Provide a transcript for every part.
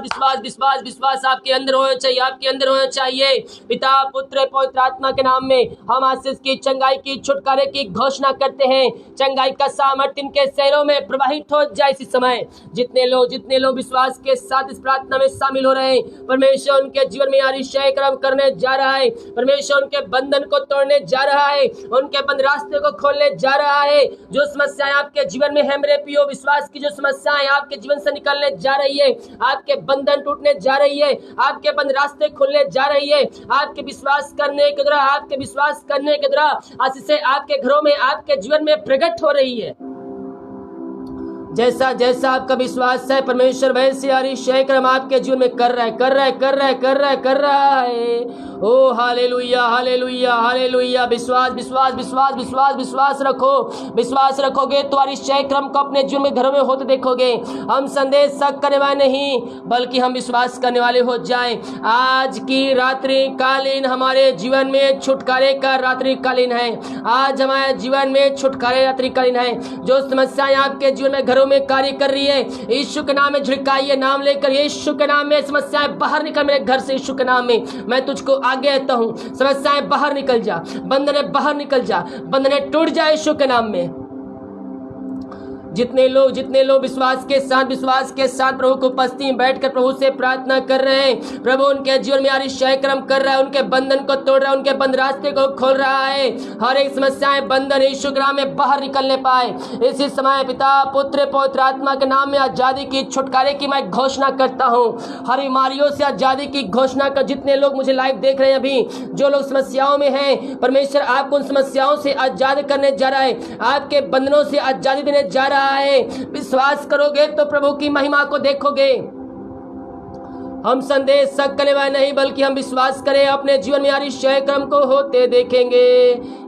विश्वास विश्वास विश्वास आपके अंदर होना चाहिए, आपके अंदर होना चाहिए। पिता पुत्र पवित्र आत्मा के नाम में हम आशीष की, चंगाई की, छुटकारे की घोषणा करते हैं। चंगाई का सामर्थ्य इनके शहरों में प्रवाहित हो जाए इसी समय। जितने लोग विश्वास के साथ इस प्रार्थना में शामिल हो रहे हैं, परमेश्वर उनके जीवन में आश्चर्य कर्म करने जा रहा है। परमेश्वर उनके बंधन को तोड़ने जा रहा है, उनके बंद रास्ते को खोलने जा रहा है। जो समस्याएं आपके जीवन में है मेरे प्रियो, विश्वास की जो समस्याएं आपके जीवन से निकलने जा रही है, आपके बंधन टूटने जा रही है, आपके बंद रास्ते खुलने जा रही है, आपके विश्वास करने के द्वारा, आपके विश्वास करने के द्वारा आशीषें आपके घरों में, आपके जीवन में प्रकट हो रही है। जैसा जैसा आपका विश्वास है, परमेश्वर वैसे आश्चर्य कर्म आपके जीवन में कर रहा है। ओ हालेलुया हालेलुया हालेलुया। विश्वास विश्वास विश्वास विश्वास विश्वास रखो। विश्वास रखोगे तो आश्चर्य कर्म को अपने जीवन में, घरों में होते देखोगे। हम संदेश शक करने वाले नहीं, बल्कि हम विश्वास करने वाले हो जाएं। आज की रात्रि कालीन हमारे जीवन में छुटकारे का रात्रि कालीन है। आज हमारे जीवन में छुटकारे रात्रि कालीन है। जो समस्याएं आपके जीवन में, घरों में कार्य कर रही है, यीशु के नाम में झिड़काइए, नाम लेकर यीशु के नाम में समस्याएं बाहर निकल मेरे घर से। यीशु के नाम में मैं तुझको आगे देता हूं, समस्याएं बाहर निकल जा, बंधने बाहर निकल जा, बंधने टूट जाए यीशु के नाम में। जितने लोग विश्वास के साथ प्रभु को उपस्थिति में बैठकर प्रभु से प्रार्थना कर रहे हैं, प्रभु उनके जीवन में आश्चर्य कर्म कर रहा है, उनके बंधन को तोड़ रहा है, उनके बंद रास्ते को खोल रहा है। हर एक समस्याएं, बंधन यीशु के नाम में बाहर निकलने पाए इसी समय। पिता पुत्र पवित्र आत्मा के नाम में आजादी की, छुटकारे की मैं घोषणा करता हूँ। हर बीमारियों से आजादी की घोषणा कर। जितने लोग मुझे लाइव देख रहे हैं अभी, जो लोग समस्याओं में हैं, परमेश्वर आपको उन समस्याओं से आजाद करने जा रहा है, आपके बंधनों से आजादी देने जा रहा है। विश्वास करोगे तो प्रभु की महिमा को देखोगे। हम संदेश शक करने वाले नहीं, बल्कि हम विश्वास करें, अपने जीवन में आश्चर्य कर्म को होते देखेंगे।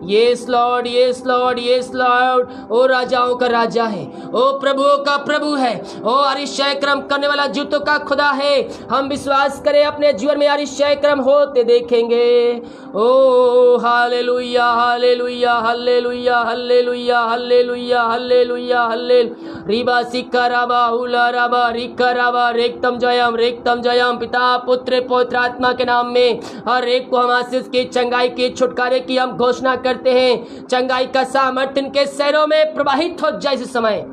Yes lord, yes lord, yes lord. ओ राजाओं का राजा है, ओ प्रभुओं का प्रभु है, ओ आश्चर्य कर्म करने वाला जूतों का खुदा है। हम विश्वास करें, अपने जीवन में आश्चर्य कर्म होते देखेंगे। ओ hallelujah hallelujah hallelujah hallelujah hallelujah hallelujah hallelujah. रिबा सिक्का राबा हुला राबा रिक्का राबा रेक्तम जयम। पिता पुत्र पवित्र आत्मा के नाम में हर एक को हम आशीष की, चंगाई की, छुटकारे की हम घोषणा करते हैं। चंगाई का सामर्थ्य इनके शहरों में प्रवाहित हो जाए इस समय।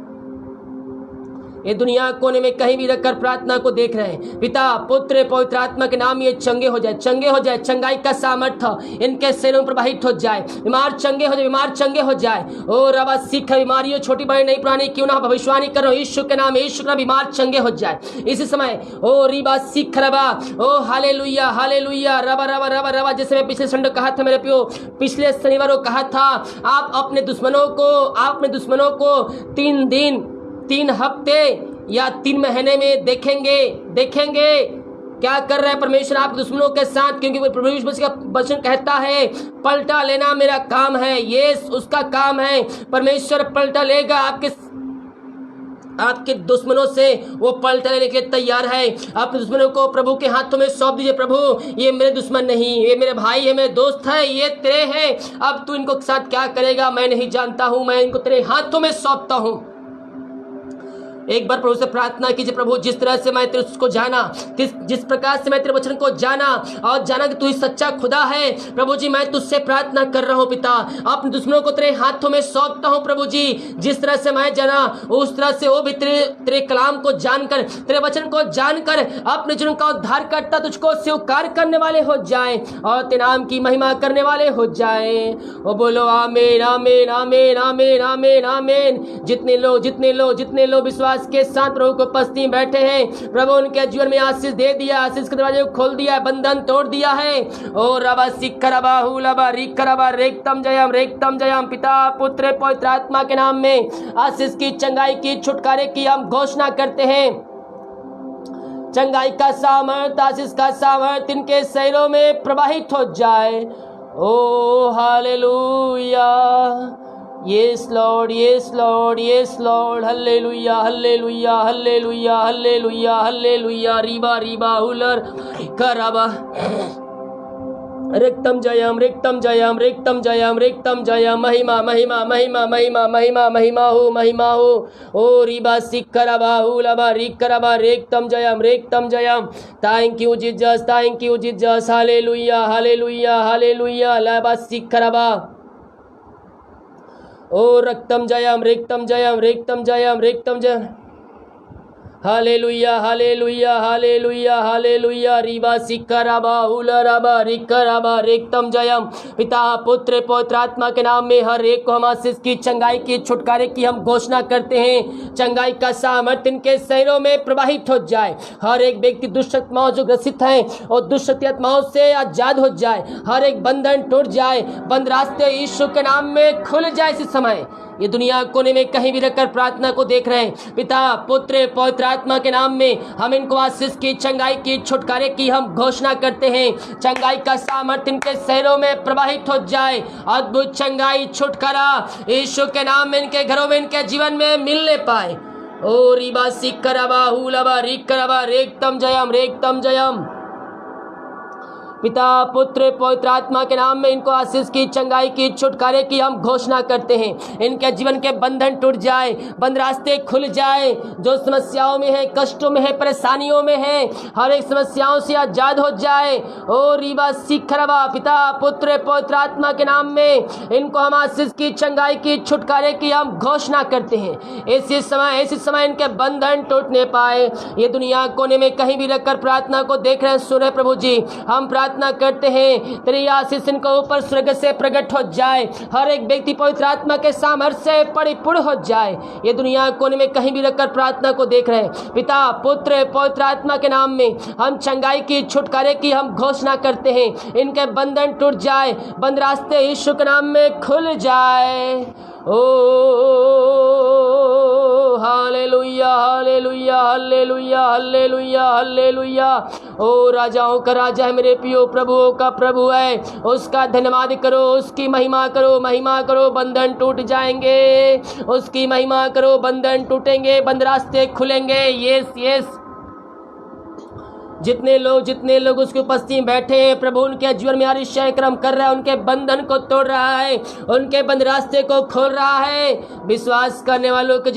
ये दुनिया कोने में कहीं भी रखकर प्रार्थना को देख रहे हैं, पिता पुत्र पवित्र आत्मा के नाम ये चंगे हो जाए, चंगे हो जाए। चंगाई का सामर्थ्य इनके शरीरों में प्रवाहित हो जाए। बीमार चंगे हो जाए, बीमार चंगे हो जाए। ओ रबा सिख, बीमारियों छोटी बड़ी नहीं पुरानी क्यों ना भविष्यवाणी कर रहा हूं, यीशु के नाम, यीशु का बीमार चंगे हो जाए इसी समय। ओ रिबा सिख रबा, ओ हालेलुया हालेलुया रबा रबा रबा रबा। जैसे मैं पिछले संडे कहा था मेरे प्रियो, पिछले शनिवार को कहा था, आप अपने दुश्मनों को 3 दिन, 3 हफ्ते या 3 महीने में देखेंगे क्या कर रहा है परमेश्वर आपके दुश्मनों के साथ। क्योंकि परमेश्वर का वचन कहता है, पलटा लेना मेरा काम है। ये उसका काम है, परमेश्वर पलटा लेगा आपके दुश्मनों से। वो पलटा लेने के लिए तैयार है। अपने दुश्मनों को प्रभु के हाथों में सौंप दीजिए। प्रभु ये मेरे दुश्मन नहीं, ये मेरे भाई है, मेरे दोस्त है, ये तेरे हैं। अब तू इनको साथ क्या करेगा मैं नहीं जानता हूं, मैं इनको तेरे हाथों में सौंपता हूं। एक बार प्रभु से प्रार्थना कीजिए, प्रभु जिस तरह से मैं तेरे उसको जाना, जिस प्रकार से मैं तेरे वचन को जाना और जाना कि तू ही सच्चा खुदा है, प्रभु जी मैं तुझसे प्रार्थना कर रहा हूँ पिता। अपने दुश्मनों को तेरे हाथों में सौंपता हूँ प्रभु जी। जिस तरह से मैं जाना, उस तरह से वो भी तेरे कलाम को जानकर, तेरे वचन को जानकर अपने जीवन का उद्धार करता तुझको स्वीकार करने वाले हो जाए और तेरे नाम की महिमा करने वाले हो जाए। वो बोलो आमीन आमीन आमीन आमीन आमीन आमीन। जितने लोग विश्वास के साथ प्रभु को उपस्थिति में बैठे हैं, प्रभु उनके जीवन में आशीष दे दिया, आशीष के दरवाजे को खोल दिया, बंधन तोड़ दिया है। ओ रबा सिक्खरबा हुलबा रिक्खरबा रेक्तम जयम। पिता पुत्र पवित्र आत्मा के नाम में आशीष की, चंगाई की, छुटकारे की हम घोषणा करते हैं। चंगाई का सामर्थ, आशीष का सामर्थ इनके शरीरों में प्रवाहित हो जाए। ओ hallelujah, yes lord, yes lord, yes lord. Hallelujah hallelujah hallelujah hallelujah hallelujah. रिबा रिबा हुलर करबा रिक्तम जयम रिक्तम जयम रिक्तम जयम रिक्तम जयम महिमा महिमा महिमा महिमा महिमा महिमा हो ओ रिबा सिक्करबा उलबा रिक्करबा रिक्तम जयम thank you Jesus hallelujah hallelujah hallelujah लबा सिक्करबा ओ रक्तम जयम रिक्तम जयम रिक्तम जयम रिक्तम जयम हालेलुया हालेलुया हालेलुया हालेलुया रिबा सिक्करबा उलरबा रिक्करबा रिक्तम जयम। पिता पुत्र पवित्र आत्मा के नाम में हर एक को हम आशीष की चंगाई की छुटकारे की हम घोषणा करते हैं। चंगाई का सामर्थ्य इनके शरीरों में प्रवाहित हो जाए। हर एक व्यक्ति दुष्ट आत्माओं जो ग्रसित है और दुष्ट आत्माओं से आजाद हो जाए। हर एक बंधन टूट जाए। बंद रास्ते यीशु के नाम में खुल जाए। इस समय ये दुनिया कोने में कहीं भी रखकर प्रार्थना को देख रहे हैं। पिता पुत्र पवित्र आत्मा के नाम में हम इनको आशीष की चंगाई की छुटकारे की हम घोषणा करते हैं। चंगाई का सामर्थ्य इनके शहरों में प्रवाहित हो जाए। अद्भुत चंगाई छुटकारा यीशु के नाम में इनके घरों में इनके जीवन में मिलने पाए। ओ रिबा सिक्करबा हुलबा रिक्करबा रेक्तम जयम। पिता पुत्र पवित्र आत्मा के नाम में इनको आशीष की चंगाई की छुटकारे की हम घोषणा करते हैं। इनके जीवन के बंधन टूट जाए। बंद रास्ते खुल जाए। जो समस्याओं में है, कष्टों में है, परेशानियों में है, हर एक समस्याओं से आजाद हो जाए। ओ रिबा सिक्खरबा पिता पुत्र पवित्र आत्मा के नाम में इनको हम आशीष की चंगाई की छुटकारे की हम घोषणा करते हैं। ऐसे समय इनके बंधन टूटने पाए। ये दुनिया कोने में कहीं भी रखकर प्रार्थना को देख रहे हैं, सुने प्रभु जी, हम प्रार्थना करते हैं तेरी आशीष इनको ऊपर स्वर्ग से प्रकट हो जाए। हर एक व्यक्ति पवित्र आत्मा के सामर्थ्य से परिपूर्ण हो जाए। ये दुनिया कोने में कहीं भी रखकर प्रार्थना को देख रहे हैं। पिता पुत्र पवित्र आत्मा के नाम में हम चंगाई की छुटकारे की हम घोषणा करते हैं। इनके बंधन टूट जाए। बंद रास्ते यीशु के नाम में खुल जाए। ओ hallelujah hallelujah hallelujah hallelujah hallelujah. ओ राजाओं का राजा है, मेरे प्रियो प्रभुओं का प्रभु है। उसका धन्यवाद करो, उसकी महिमा करो। बंधन टूट जाएंगे। उसकी महिमा करो, बंधन टूटेंगे, बंद रास्ते खुलेंगे। यस जितने लोग उसकी उपस्थिति में बैठे हैं, प्रभु उनके जीवन में आश्चर्य कर्म कर रहा है। उनके बंधन को तोड़ रहा है, उनके बंद रास्ते को खोल रहा है। विश्वास करने वालों के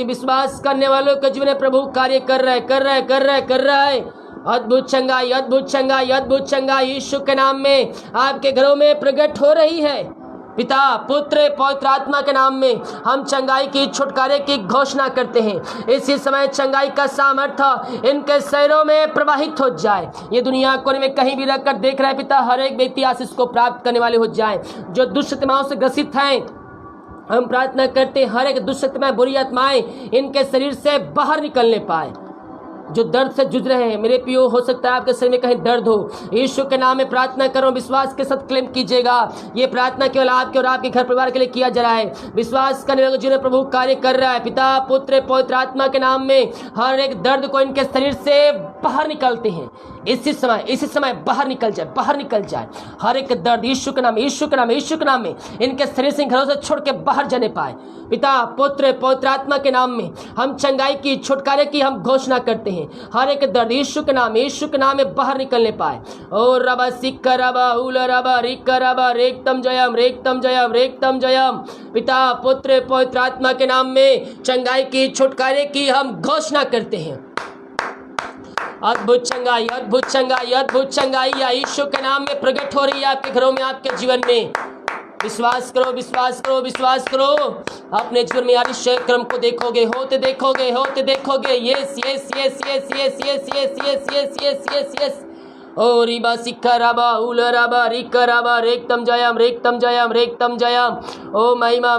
जीवन में प्रभु कार्य कर रहा है। अद्भुत चंगाई यीशु के नाम में आपके घरों में प्रकट हो रही है। पिता पुत्र पवित्र आत्मा के नाम में हम चंगाई की छुटकारे की घोषणा करते हैं। इसी समय चंगाई का सामर्थ्य इनके शरीरों में प्रवाहित हो जाए। ये दुनिया कोने में कहीं भी रखकर देख रहे हैं पिता, हर एक व्यक्ति आशीष को प्राप्त करने वाले हो जाए। जो दुष्ट आत्माओं से ग्रसित हैं, हम प्रार्थना करते हैं हर एक दुष्ट आत्मा, बुरी आत्माएं इनके शरीर से बाहर निकलने पाए। जो दर्द से जूझ रहे हैं, मेरे पियो, हो सकता है आपके शरीर में कहीं दर्द हो, यीशु के नाम में प्रार्थना करो। विश्वास के साथ क्लेम कीजिएगा। ये प्रार्थना केवल आपके और आपके घर परिवार के लिए किया जा रहा है। विश्वास करने वालों जिन्हें प्रभु कार्य कर रहा है। पिता पुत्र पवित्र आत्मा के नाम में हर एक दर्द को इनके शरीर से बाहर निकालते हैं। इसी समय बाहर निकल जाए। हर एक दर्द यीशु के नाम में इनके शरीर से, घरों से छोड़ के बाहर जाने पाए। पिता पुत्र पवित्र आत्मा के नाम में हम चंगाई की छुटकारे की हम घोषणा करते हैं। हर एक दर्द यीशु के नाम में बाहर निकलने पाए। और रबा सिक्का रबा उल रबा रिक्का रबा रेक्तम जयम। पिता पुत्र पवित्र आत्मा के नाम में चंगाई की छुटकारे की हम घोषणा करते हैं। अद्भुत चंगाई यीशु के नाम में प्रकट हो रही है आपके घरों में, आपके जीवन में। विश्वास करो। अपने जीवन में आश्चर्य क्रम को देखोगे, होते देखोगे। यस। ओ रिबा सिक्का रबा उल रबा रिक्का रबा रेक्तम जयम। ओ महिमा।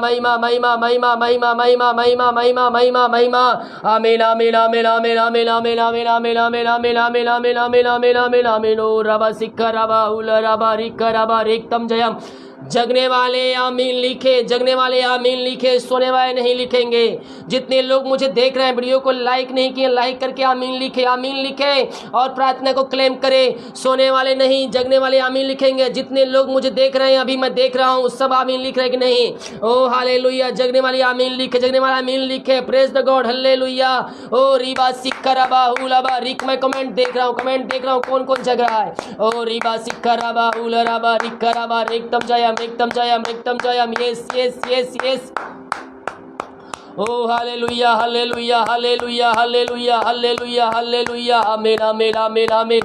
आमीन। ओ रबा सिक्का रबा उल रबा रिक्का रबा रेक्तम जयम। जगने वाले आमीन लिखे, जगने वाले आमीन लिखे, सोने वाले नहीं लिखेंगे। जितने लोग मुझे देख रहे हैं, वीडियो को लाइक नहीं किए, लाइक करके आमीन लिखे, आमीन लिखे और प्रार्थना को क्लेम करें। सोने वाले नहीं, जगने वाले आमीन लिखेंगे। जितने लोग मुझे देख रहे हैं, अभी मैं देख रहा हूँ, सब आमीन लिख रहे हैं कि नहीं? ओ हालेलुया, जगने वाले आमीन लिखे, जगने वाले आमीन लिखे। Praise the God, hallelujah. ओ रीबा सिक्का रबा हुलाबा रिक, मैं कमेंट देख रहा हूँ, कमेंट देख रहा हूँ, कौन कौन जग रहा है? ओ रीबा सिक्का रबा हुला रबा रिक्का रबा रिक्तम जयम रिक्तम जयम रिक्तम जयम। Yes yes yes yes. ओ hallelujah hallelujah hallelujah hallelujah hallelujah hallelujah. आमीन आमीन आमीन आमीन।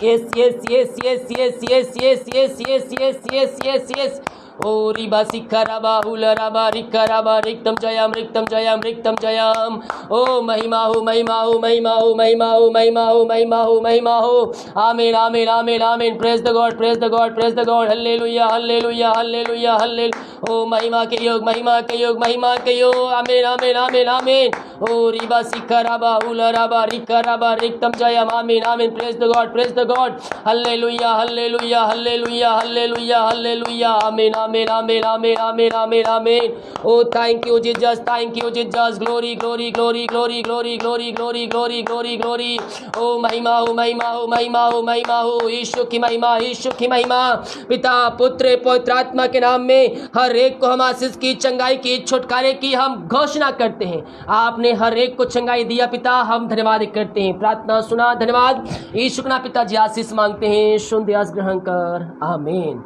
Yes yes yes yes yes yes yes yes yes yes yes yes yes. ओ रिबा सिक्का रबा हुला रबा रिक्का रबा रिक्तम जयम रिक्तम जयम रिक्तम जयम। ओ महिमा हो महिमा हो महिमा हो महिमा हो महिमा हो महिमा हो महिमा हो। आमीन आमीन आमीन आमीन। Praise the God, praise the God, praise the God. Hallelujah hallelujah hallelujah hallelujah. ओ महिमा के योग, महिमा के योग, महिमा के योग। आमीन आमीन आमीन आमीन। ओ रिबा सिक्का रबा हुला रबा रिक्का रबा रिक्तम जयम। आमीन आमीन। Praise the God, praise the God. Hallelujah hallelujah hallelujah hallelujah hallelujah. आमीन आमीन आमीन आमीन आमीन आमीन आमीन। ओ thank you Jesus, thank you Jesus. Glory glory glory glory glory glory glory glory glory glory. ओ महिमा हो महिमा हो महिमा हो महिमा हो। यीशु की महिमा, यीशु की महिमा। पिता पुत्र पवित्र आत्मा के नाम में हर एक को हम आशीष की, चंगाई की, छुटकारे की हम घोषणा करते हैं। आपने हर एक को चंगाई दिया पिता, हम धन्यवाद करते हैं। प्रार्थना सुना, धन्यवाद। यीशु के नाम पिताजी आशीष मांगते हैं, सुन दयास ग्रहण कर, आमीन।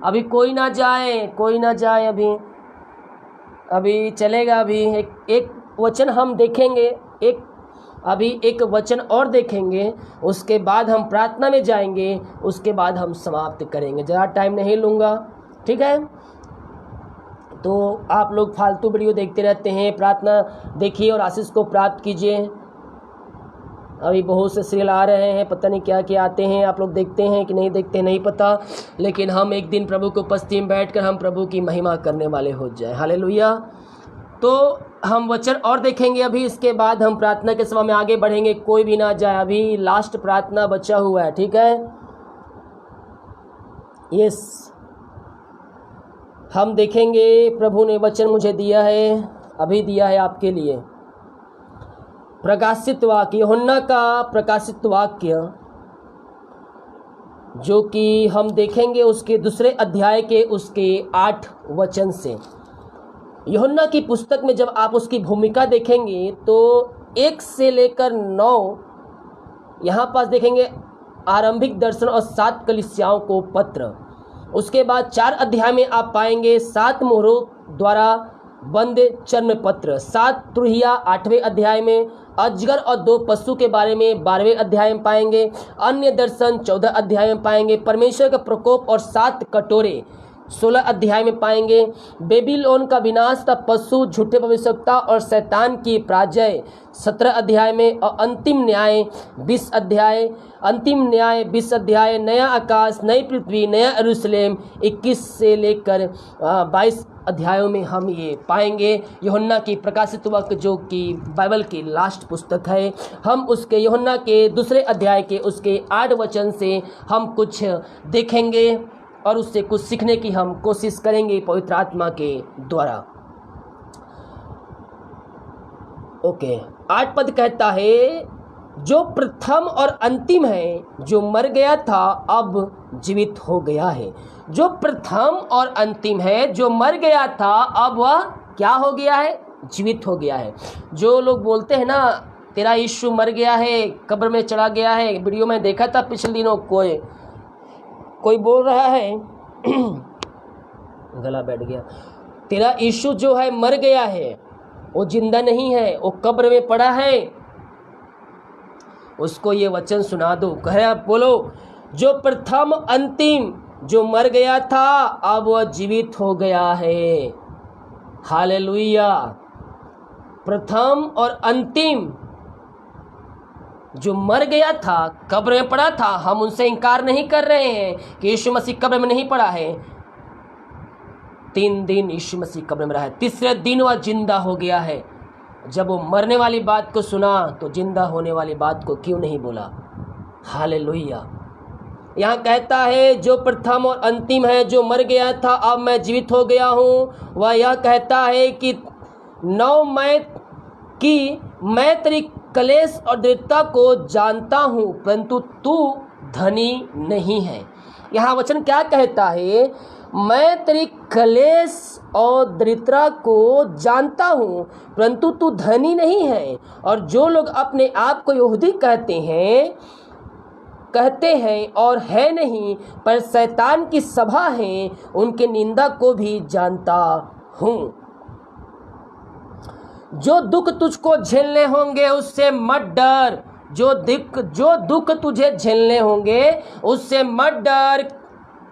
अभी कोई ना जाए, कोई ना जाए, अभी चलेगा। अभी एक वचन हम देखेंगे, अभी एक वचन और देखेंगे, उसके बाद हम प्रार्थना में जाएंगे, उसके बाद हम समाप्त करेंगे। ज़्यादा टाइम नहीं लूँगा, ठीक है? तो आप लोग फालतू वीडियो देखते रहते हैं, प्रार्थना देखिए और आशीष को प्राप्त कीजिए। अभी बहुत से सीरियल आ रहे हैं, पता नहीं क्या क्या आते हैं, आप लोग देखते हैं कि नहीं देखते नहीं पता, लेकिन हम एक दिन प्रभु को उपस्थिति में बैठकर हम प्रभु की महिमा करने वाले हो जाए। हालेलुया। तो हम वचन और देखेंगे अभी, इसके बाद हम प्रार्थना के समय में आगे बढ़ेंगे। कोई भी ना जाए, अभी लास्ट प्रार्थना बचा हुआ है, ठीक है? यस, हम देखेंगे। प्रभु ने वचन मुझे दिया है, अभी दिया है आपके लिए। प्रकाशित वाक्य, यूहन्ना का प्रकाशित वाक्य, जो कि हम देखेंगे उसके दूसरे अध्याय के उसके 8 वचन से। यूहन्ना की पुस्तक में जब आप उसकी भूमिका देखेंगे तो 1 से लेकर 9 यहाँ पास देखेंगे आरंभिक दर्शन और 7 कलीसियाओं को पत्र। उसके बाद 4 अध्याय में आप पाएंगे 7 मोहरों द्वारा बंद चर्म पत्र। 7 तुरहिया 8वें अध्याय में, अजगर और 2 पशु के बारे में 12वें अध्याय में पाएंगे। अन्य दर्शन 14 अध्याय में पाएंगे। परमेश्वर का प्रकोप और 7 कटोरे 16 अध्याय में पाएंगे। बेबीलोन का विनाश तथा पशु, झूठे भविष्यवक्ता और शैतान की पराजय 17 अध्याय में। और अंतिम न्याय 20 अध्याय, अंतिम न्याय 20 अध्याय। नया आकाश, नई पृथ्वी, नया यरूशलेम 21 से लेकर 22 अध्यायों में हम ये पाएंगे। यूहन्ना की प्रकाशित वाक्य, जो कि बाइबल की लास्ट पुस्तक है, हम उसके यूहन्ना के दूसरे अध्याय के उसके 8 वचन से हम कुछ देखेंगे और उससे कुछ सीखने की हम कोशिश करेंगे पवित्र आत्मा के द्वारा। ओके, 8 पद कहता है, जो प्रथम और अंतिम है, जो मर गया था अब जीवित हो गया है। जो प्रथम और अंतिम है, जो मर गया था अब वह क्या हो गया है? जीवित हो गया है। जो लोग बोलते हैं ना तेरा यीशु मर गया है, कब्र में चढ़ा गया है, वीडियो में देखा था पिछले दिनों, कोई बोल रहा है गला बैठ गया, तेरा यीशु जो है मर गया है, वो जिंदा नहीं है, वो कब्र में पड़ा है। उसको ये वचन सुना दो। कह बोलो, जो प्रथम अंतिम, जो मर गया था अब वह जीवित हो गया है। हालेलुया। प्रथम और अंतिम, जो मर गया था, कब्र में पड़ा था, हम उनसे इनकार नहीं कर रहे हैं कि यीशु मसीह कब्र में नहीं पड़ा है। 3 दिन यीशु मसीह कब्र में रहा है, तीसरे दिन वह जिंदा हो गया है। जब वो मरने वाली बात को सुना तो जिंदा होने वाली बात को क्यों नहीं बोला? हालेलुया। यहाँ कहता है जो प्रथम और अंतिम है, जो मर गया था अब मैं जीवित हो गया हूँ। वह यह कहता है कि 9 मैं तेरी क्लेश और दृढ़ता को जानता हूँ, परंतु तू धनी नहीं है। यहाँ वचन क्या कहता है? मैं तेरी क्लेश और दरिद्रता को जानता हूँ, परंतु तू धनी नहीं है। और जो लोग अपने आप को यहूदी कहते हैं और है नहीं, पर शैतान की सभा है, उनके निंदा को भी जानता हूँ। जो दुख तुझको झेलने होंगे उससे मत डर। जो दुख तुझे झेलने होंगे उससे मत डर।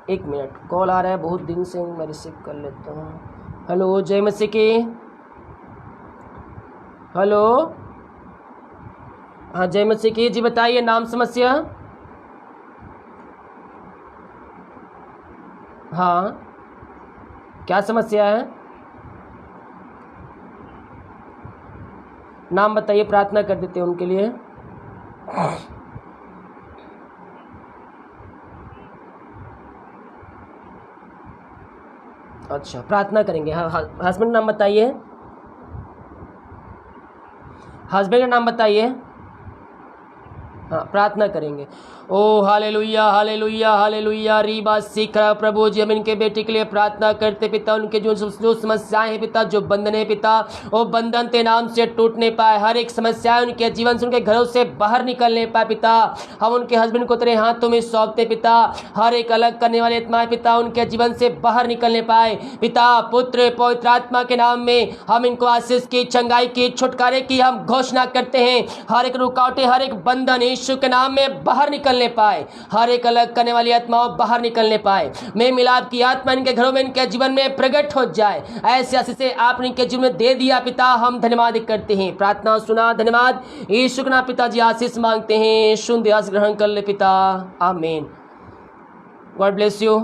1 मिनट, कॉल आ रहा है, बहुत दिन से मैं रिसीव कर लेता हूँ। हेलो, जय मसीह की। हेलो, हाँ जय मसीह की जी, बताइए नाम समस्या। हाँ, क्या समस्या है? नाम बताइए, प्रार्थना कर देते हैं उनके लिए। अच्छा, प्रार्थना करेंगे। हाँ, हस्बैंड नाम बताइए। हस्बैंड का नाम बताइए। हाँ, प्रार्थना करेंगे। ओ हालेलुया हालेलुया हालेलुया। रीबा सीख प्रभु जी, हम इनके बेटे के लिए प्रार्थना करते पिता। उनके जो समस्याएं हैं पिता, जो बंधन है पिता, वो बंधन ते नाम से टूटने पाए। हर एक समस्या उनके जीवन से, उनके घरों से बाहर निकलने पाए पिता। हम उनके हस्बैंड को तेरे हाथों में सौंपते पिता। हर एक अलग करने वाले आत्मा पिता उनके जीवन से बाहर निकलने पाए पिता। पुत्र पवित्र आत्मा के नाम में हम इनको आशीष की, चंगाई की, छुटकारे की हम घोषणा करते हैं। हर एक रुकावटें, हर एक बंधन यीशु के नाम में बाहर निकलने पाए। हर एक अलग करने वाली आत्माओं बाहर निकलने पाए। मैं मिलाप की आत्मा इनके घरों में, इनके जीवन में प्रकट हो जाए। ऐसे आशीष आपने इनके जीवन में दे दिया पिता, हम धन्यवाद करते हैं। प्रार्थना सुना, धन्यवाद यीशु के नाम पिताजी, आशीष मांगते हैं। शून्य आशीष ग्रहण कर ले पिता, आमीन। God bless you,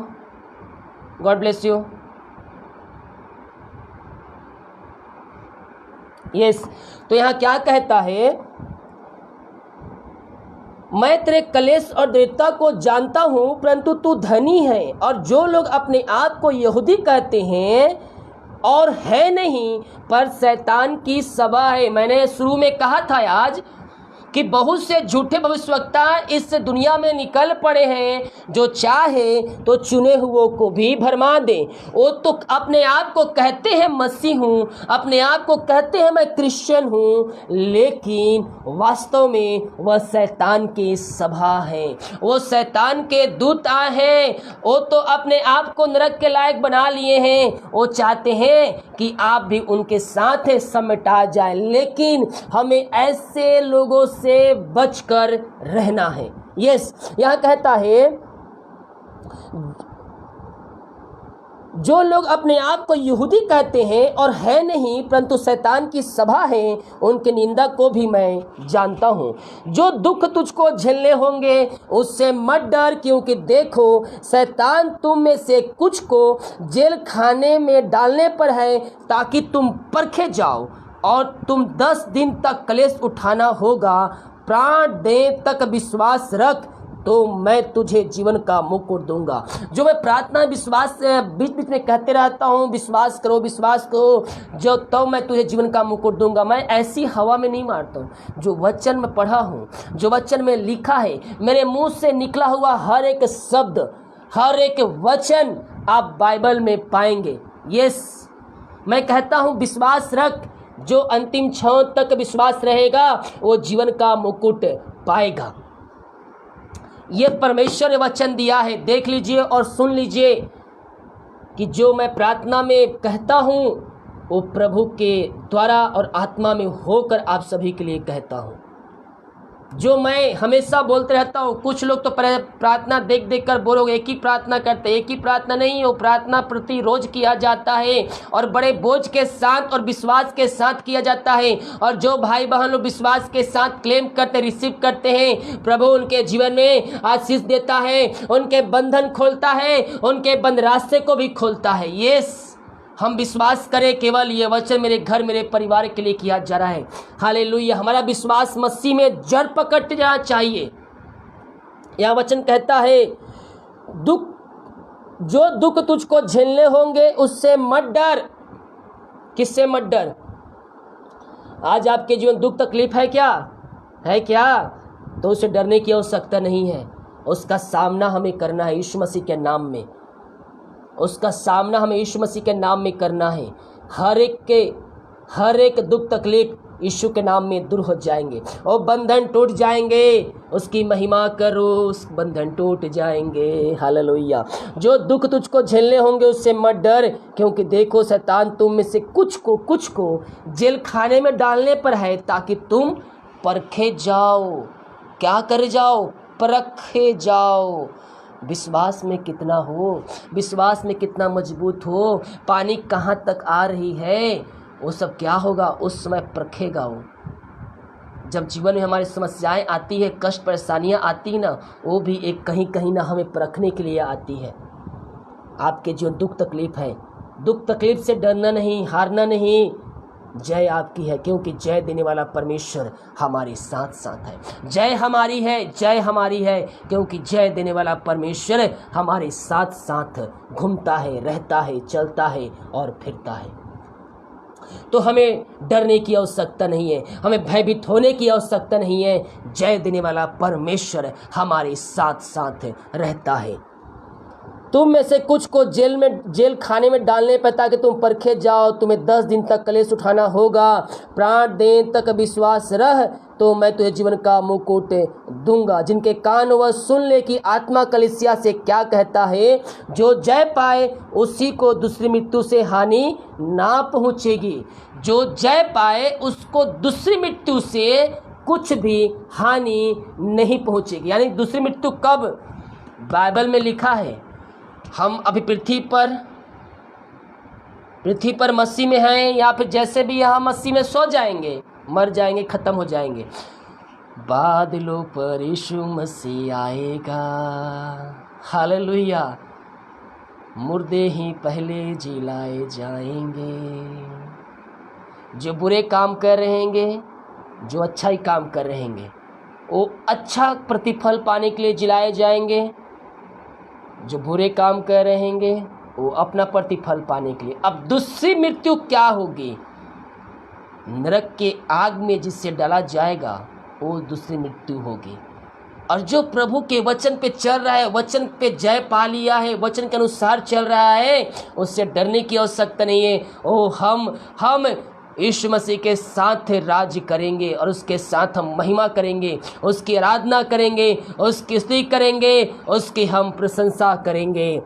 God bless you. Yes, तो यहाँ क्या कहता है? मैं तेरे क्लेश और दरिद्रता को जानता हूँ, परंतु तू धनी है। और जो लोग अपने आप को यहूदी कहते हैं और है नहीं, पर शैतान की सभा है। मैंने शुरू में कहा था आज कि बहुत से झूठे भविष्यवक्ता इस दुनिया में निकल पड़े हैं, जो चाहे तो चुने हुओं को भी भरमा दे। वो तो अपने आप को कहते हैं मसीह हूँ, अपने आप को कहते हैं मैं क्रिश्चियन हूँ, लेकिन वास्तव में वह शैतान की सभा है। वो शैतान के दूत आए हैं। वो तो अपने आप को नरक के लायक बना लिए हैं। वो चाहते हैं कि आप भी उनके साथ समेटा जाए, लेकिन हमें ऐसे लोगों से बचकर रहना है। यस, यहां कहता है जो लोग अपने आप को यहूदी कहते हैं और है नहीं, परंतु शैतान की सभा है, उनकी निंदा को भी मैं जानता हूं। जो दुख तुझको झेलने होंगे उससे मत डर, क्योंकि देखो शैतान तुम में से कुछ को जेल खाने में डालने पर है, ताकि तुम परखे जाओ। और तुम 10 दिन तक क्लेश उठाना होगा। प्राण देने तक विश्वास रख, तो मैं तुझे जीवन का मुकुट दूंगा। जो मैं प्रार्थना विश्वास बीच बीच में कहते रहता हूँ, विश्वास करो विश्वास करो, जो तो मैं तुझे जीवन का मुकुट दूंगा। मैं ऐसी हवा में नहीं मारता हूँ। जो वचन में पढ़ा हूँ, जो वचन में लिखा है, मेरे मुंह से निकला हुआ हर एक शब्द, हर एक वचन आप बाइबल में पाएंगे। यस, मैं कहता हूँ विश्वास रख। जो अंतिम क्षण तक विश्वास रहेगा वो जीवन का मुकुट पाएगा। ये परमेश्वर ने वचन दिया है। देख लीजिए और सुन लीजिए कि जो मैं प्रार्थना में कहता हूँ वो प्रभु के द्वारा और आत्मा में होकर आप सभी के लिए कहता हूँ। जो मैं हमेशा बोलते रहता हूँ। कुछ लोग तो प्रार्थना देख देख कर बोलोगे एक ही प्रार्थना करते। एक ही प्रार्थना नहीं, वो प्रार्थना प्रति रोज किया जाता है और बड़े बोझ के साथ और विश्वास के साथ किया जाता है। और जो भाई बहन लोग विश्वास के साथ क्लेम करते, रिसीव करते हैं, प्रभु उनके जीवन में आशीष देता है, उनके बंधन खोलता है, उनके बंद रास्ते को भी खोलता है। यस, हम विश्वास करें, केवल ये वचन मेरे घर, मेरे परिवार के लिए किया जा रहा है। हालेलुया। हमारा विश्वास मसीह में जड़ पकड़ जाना चाहिए। यह वचन कहता है जो दुख तुझको झेलने होंगे उससे मत डर। किससे मत डर? आज आपके जीवन दुख तकलीफ है क्या? तो उसे डरने की आवश्यकता नहीं है। उसका सामना हमें करना है यीशु मसीह के नाम में। उसका सामना हमें यीशु मसीह के नाम में करना है। हर एक दुख तकलीफ यीशु के नाम में दूर हो जाएंगे और बंधन टूट जाएंगे। उसकी महिमा करो, उस बंधन टूट जाएंगे। हालेलुया। जो दुख तुझको झेलने होंगे उससे मत डर, क्योंकि देखो शैतान तुम में से कुछ को जेल खाने में डालने पर है, ताकि तुम परखे जाओ। क्या कर जाओ? परखे जाओ। विश्वास में कितना हो, विश्वास में कितना मजबूत हो, पानी कहाँ तक आ रही है, वो सब क्या होगा उस समय परखेगा वो। जब जीवन में हमारी समस्याएं आती है, कष्ट परेशानियां आती है ना, वो भी एक कहीं ना हमें परखने के लिए आती है। आपके जो दुख तकलीफ है, दुख तकलीफ से डरना नहीं, हारना नहीं, जय आपकी है, क्योंकि जय देने वाला परमेश्वर हमारे साथ साथ है। जय हमारी है, क्योंकि जय देने वाला परमेश्वर हमारे साथ साथ घूमता है, रहता है, चलता है और फिरता है। तो हमें डरने की आवश्यकता नहीं है, हमें भयभीत होने की आवश्यकता नहीं है। जय देने वाला परमेश्वर हमारे साथ साथ रहता है। तुम में से कुछ को जेल खाने में डालने पर, ताकि तुम परखे जाओ। तुम्हें 10 दिन तक कलेश उठाना होगा। प्राण देने तक विश्वास रह, तो मैं तुझे जीवन का मुकुट दूंगा। जिनके कान वह सुन ले कि आत्मा कलीसिया से क्या कहता है। जो जय पाए उसी को दूसरी मृत्यु से हानि ना पहुँचेगी। जो जय पाए उसको दूसरी मृत्यु से कुछ भी हानि नहीं पहुँचेगी। यानी दूसरी मृत्यु कब? बाइबल में लिखा है, हम अभी पृथ्वी पर मसीह में हैं, या फिर जैसे भी यहाँ मसीह में सो जाएंगे, मर जाएंगे, खत्म हो जाएंगे। बादलों पर यीशु मसीह आएगा। हालेलुया। मुर्दे ही पहले जिलाए जाएंगे। जो बुरे काम कर रहेंगे, जो अच्छा ही काम कर रहेंगे, वो अच्छा प्रतिफल पाने के लिए जिलाए जाएंगे। जो बुरे काम कर रहेंगे वो अपना प्रतिफल पाने के लिए। अब दूसरी मृत्यु क्या होगी? नरक के आग में जिससे डाला जाएगा, वो दूसरी मृत्यु होगी। और जो प्रभु के वचन पे चल रहा है, वचन पे जय पा लिया है, वचन के अनुसार चल रहा है, उससे डरने की आवश्यकता नहीं है। ओ हम यीशु मसीह के साथ राज्य करेंगे और उसके साथ हम महिमा करेंगे, उसकी आराधना करेंगे, उसकी स्तुति करेंगे, उसकी हम प्रशंसा करेंगे।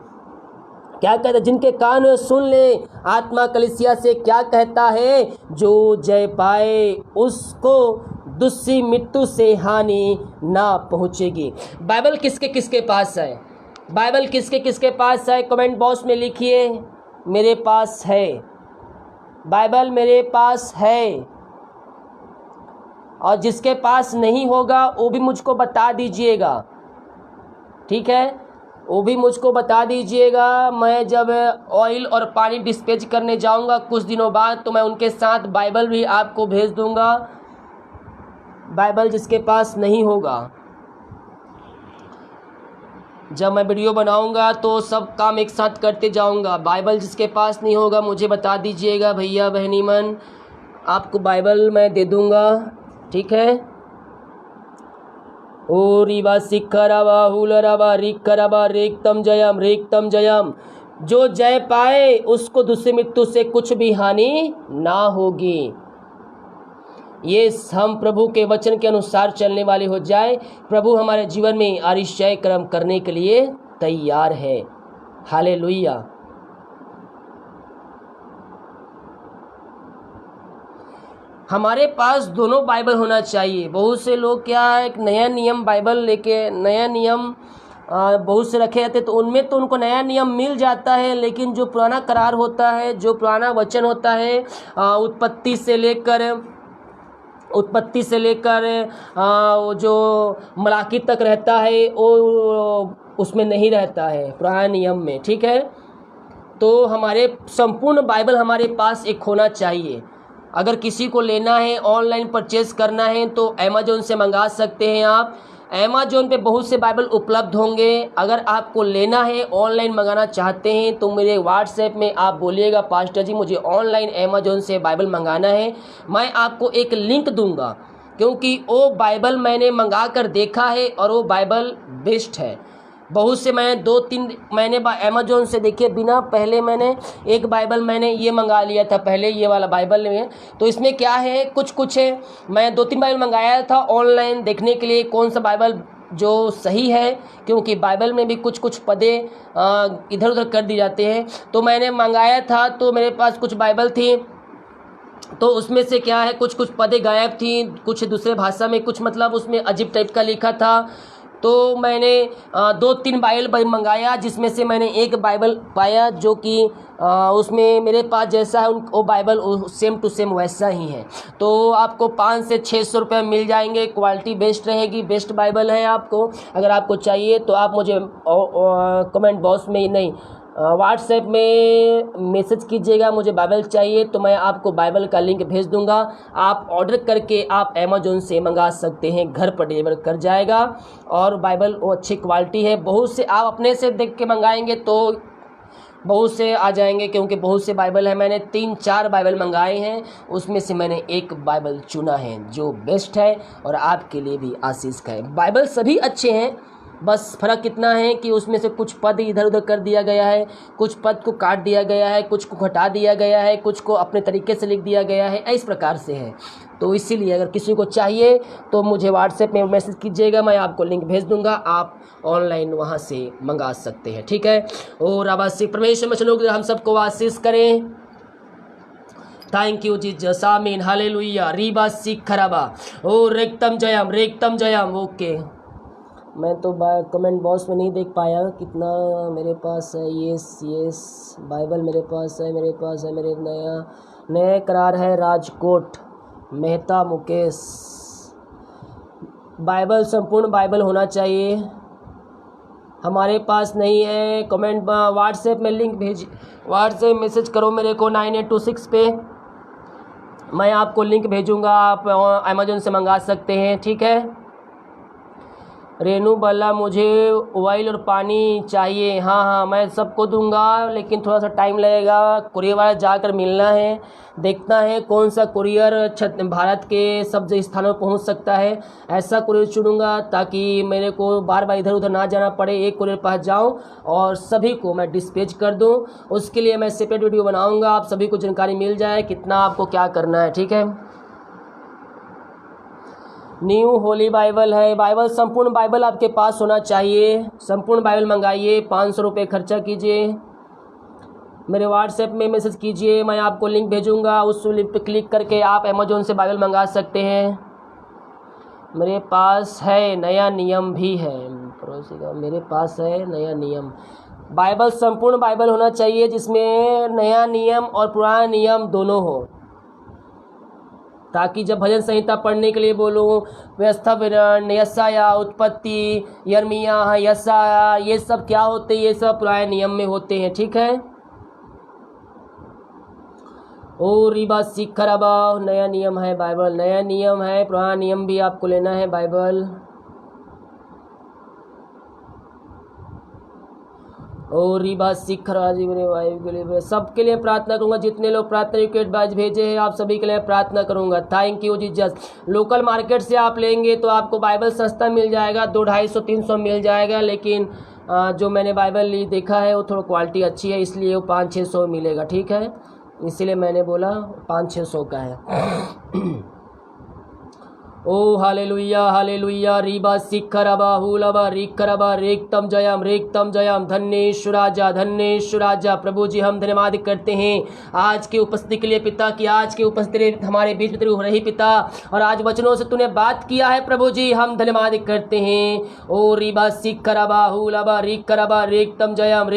क्या कहता है? जिनके कान सुन ले आत्मा कलीसिया से क्या कहता है। जो जय पाए उसको दूसरी मृत्यु से हानि ना पहुँचेगी। बाइबल किसके किसके पास है? बाइबल किसके किसके पास है? कमेंट बॉक्स में लिखिए, मेरे पास है। बाइबल मेरे पास है। और जिसके पास नहीं होगा वो भी मुझको बता दीजिएगा, ठीक है? वो भी मुझको बता दीजिएगा। मैं जब ऑयल और पानी डिस्पेच करने जाऊंगा कुछ दिनों बाद, तो मैं उनके साथ बाइबल भी आपको भेज दूंगा। बाइबल जिसके पास नहीं होगा, जब मैं वीडियो बनाऊंगा तो सब काम एक साथ करते जाऊंगा। बाइबल जिसके पास नहीं होगा मुझे बता दीजिएगा, भैया बहनी मन, आपको बाइबल मैं दे दूंगा, ठीक है? ओ रिवा सिखरावा हुलरावा रिखरावा रेक्तम जयम। जो जय पाए उसको दूसरी मृत्यु से कुछ भी हानि ना होगी। ये हम प्रभु के वचन के अनुसार चलने वाले हो जाए। प्रभु हमारे जीवन में आरिश्चय कर्म करने के लिए तैयार है। हालेलुया। हमारे पास दोनों बाइबल होना चाहिए। बहुत से लोग क्या है, एक नया नियम बाइबल लेके नया नियम बहुत से रखे जाते, तो उनमें तो उनको नया नियम मिल जाता है, लेकिन जो पुराना करार होता है, जो पुराना वचन होता है, उत्पत्ति से लेकर वो जो मलाकी तक रहता है, वो उसमें नहीं रहता है पुराने नियम में, ठीक है? तो हमारे संपूर्ण बाइबल हमारे पास एक होना चाहिए। अगर किसी को लेना है, ऑनलाइन परचेज करना है, तो अमेज़न से मंगा सकते हैं आप। अमेजोन पे बहुत से बाइबल उपलब्ध होंगे। अगर आपको लेना है, ऑनलाइन मंगाना चाहते हैं तो मेरे व्हाट्सएप में आप बोलिएगा पास्टर जी मुझे ऑनलाइन अमेजोन से बाइबल मंगाना है, मैं आपको एक लिंक दूंगा, क्योंकि वो बाइबल मैंने मंगा कर देखा है और वो बाइबल बेस्ट है। बहुत से मैं 2-3 महीने बाद अमेजोन से देखिए बिना पहले मैंने एक बाइबल मैंने ये मंगा लिया था पहले, ये वाला बाइबल में। तो इसमें क्या है, कुछ है, मैं 2-3 बाइबल मंगाया था ऑनलाइन देखने के लिए कौन सा बाइबल जो सही है, क्योंकि बाइबल में भी कुछ पदे इधर उधर कर दी जाते हैं। तो मैंने मंगाया था, तो मेरे पास कुछ बाइबल थी, तो उसमें से क्या है कुछ पदे गायब थी, कुछ दूसरे भाषा में, कुछ मतलब उसमें अजीब टाइप का लिखा था। तो मैंने 2-3 बाइबल मंगाया, जिसमें से मैंने एक बाइबल पाया जो कि उसमें मेरे पास जैसा है वो बाइबल सेम टू सेम वैसा ही है। तो आपको 500 से 600 रुपये मिल जाएंगे, क्वालिटी बेस्ट रहेगी, बेस्ट बाइबल है। आपको अगर आपको चाहिए तो आप मुझे कमेंट बॉक्स में नहीं व्हाट्सएप में मैसेज कीजिएगा, मुझे बाइबल चाहिए, तो मैं आपको बाइबल का लिंक भेज दूंगा। आप ऑर्डर करके आप अमेजोन से मंगा सकते हैं, घर पर डिलीवर कर जाएगा। और बाइबल वो अच्छी क्वालिटी है। बहुत से आप अपने से देख के मंगाएंगे तो बहुत से आ जाएंगे, क्योंकि बहुत से बाइबल है। मैंने 3-4 बाइबल मंगाए हैं, उसमें से मैंने एक बाइबल चुना है जो बेस्ट है और आपके लिए भी आशीष का है। बाइबल सभी अच्छे हैं, बस फ़र्क इतना है कि उसमें से कुछ पद इधर उधर कर दिया गया है, कुछ पद को काट दिया गया है, कुछ को हटा दिया गया है, कुछ को अपने तरीके से लिख दिया गया है, इस प्रकार से है। तो इसीलिए अगर किसी को चाहिए तो मुझे व्हाट्सएप में मैसेज कीजिएगा, मैं आपको लिंक भेज दूंगा, आप ऑनलाइन वहां से मंगा सकते हैं, ठीक है। और आवासीय परमेश्वर में चलो हम सबको आशीष करें। थैंक यू जीसस, आमीन, हालेलुया। रीबा सीख खराबा ओ रेक्तम जयम। ओके, मैं तो कमेंट बॉक्स में नहीं देख पाया कितना मेरे पास है। यस बाइबल मेरे पास है मेरे नया करार है राजकोट मेहता मुकेश। बाइबल संपूर्ण बाइबल होना चाहिए, हमारे पास नहीं है। कमेंट व्हाट्सएप में लिंक भेज, व्हाट्सएप मैसेज करो मेरे को 9826 पे, मैं आपको लिंक भेजूंगा, आप अमेजोन से मंगा सकते हैं, ठीक है। रेनू बल्ला मुझे ऑयल और पानी चाहिए। हाँ मैं सबको दूंगा, लेकिन थोड़ा सा टाइम लगेगा, कुरियर वाला जाकर मिलना है, देखना है कौन सा कुरियर भारत के सब स्थानों पर पहुंच सकता है, ऐसा कुरियर चुनूंगा ताकि मेरे को बार बार इधर उधर ना जाना पड़े, एक कुरियर पास जाऊं और सभी को मैं डिस्पैच कर दूं। उसके लिए मैं सेपरेट वीडियो बनाऊंगा, आप सभी को जानकारी मिल जाए कितना आपको क्या करना है, ठीक है। न्यू होली बाइबल है, बाइबल संपूर्ण बाइबल आपके पास होना चाहिए। संपूर्ण बाइबल मंगाइए, 500 रुपये खर्चा कीजिए, मेरे व्हाट्सएप में मैसेज कीजिए, मैं आपको लिंक भेजूंगा, उस लिंक पर क्लिक करके आप अमेजोन से बाइबल मंगा सकते हैं। मेरे पास है नया नियम भी है, मेरे पास है नया नियम। बाइबल संपूर्ण बाइबल होना चाहिए जिसमें नया नियम और पुराना नियम दोनों हो, ताकि जब भजन संहिता पढ़ने के लिए बोलूँ, व्यवस्था विवरण, यशाया, उत्पत्ति, यर्मिया, यशाया, ये सब क्या होते हैं, ये सब पुराने नियम में होते हैं, ठीक है। ओ रिबा सीख खराबा, नया नियम है बाइबल, नया नियम है, पुराना नियम भी आपको लेना है बाइबल। और रिबा सीख राजी मेरे वाइफ के लिए, सबके लिए प्रार्थना करूंगा, जितने लोग प्रार्थना रिक्वेस्ट बाज भेजे हैं आप सभी के लिए प्रार्थना करूंगा। Thank you Jesus. Local market से आप लेंगे तो आपको बाइबल सस्ता मिल जाएगा, 200-250-300 मिल जाएगा, लेकिन जो मैंने बाइबल ली देखा है वो थोड़ा क्वालिटी अच्छी है, इसलिए वो 500-600 मिलेगा, ठीक है, इसीलिए मैंने बोला 500-600 का है। ओ हालेलुया रीबा सिखरबा हुलबा रिखरबा रेक्तम जयम। धन्येश्वराजा प्रभु जी हम धन्यवाद करते हैं आज की उपस्थिति के लिए पिता, कि आज की उपस्थिति हमारे बीच में हो रही पिता, और आज वचनों से तूने बात किया है प्रभु जी, हम धन्यवाद करते हैं। ओ रीबा सिखरबा हुलबा रिखरबा रेक्तम जयम।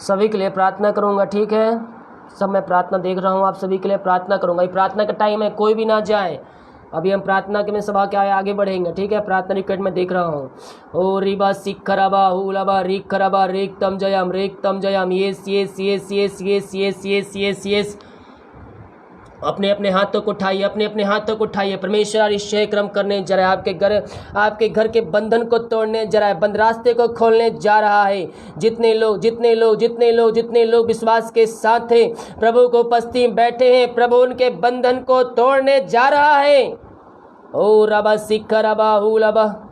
सभी के लिए प्रार्थना करूँगा, ठीक है। सब मैं प्रार्थना देख रहा हूँ, आप सभी के लिए प्रार्थना करूँगा। ये प्रार्थना का टाइम है, कोई भी ना जाए। अभी हम प्रार्थना के में सभा के आगे बढ़ेंगे, ठीक है। प्रार्थना रिकॉर्ड में देख रहा हूँ। ओ रिबा सिखरबा हुलबा रिखरबा रेक्तम जयम रेक्तम जयम। Yes yes yes yes yes yes yes yes yes. अपने अपने हाथों को उठाइए, अपने अपने हाथों को उठाइए। परमेश्वर अभिषेक क्रम करने जा रहा है, आपके घर के बंधन को तोड़ने जा रहा है, बंद रास्ते को खोलने जा रहा है। जितने लोग विश्वास के साथ हैं, प्रभु को उपस्थिति में बैठे हैं, प्रभु उनके बंधन को तोड़ने जा रहा है। ओ रबा सिखरबा हुलबा,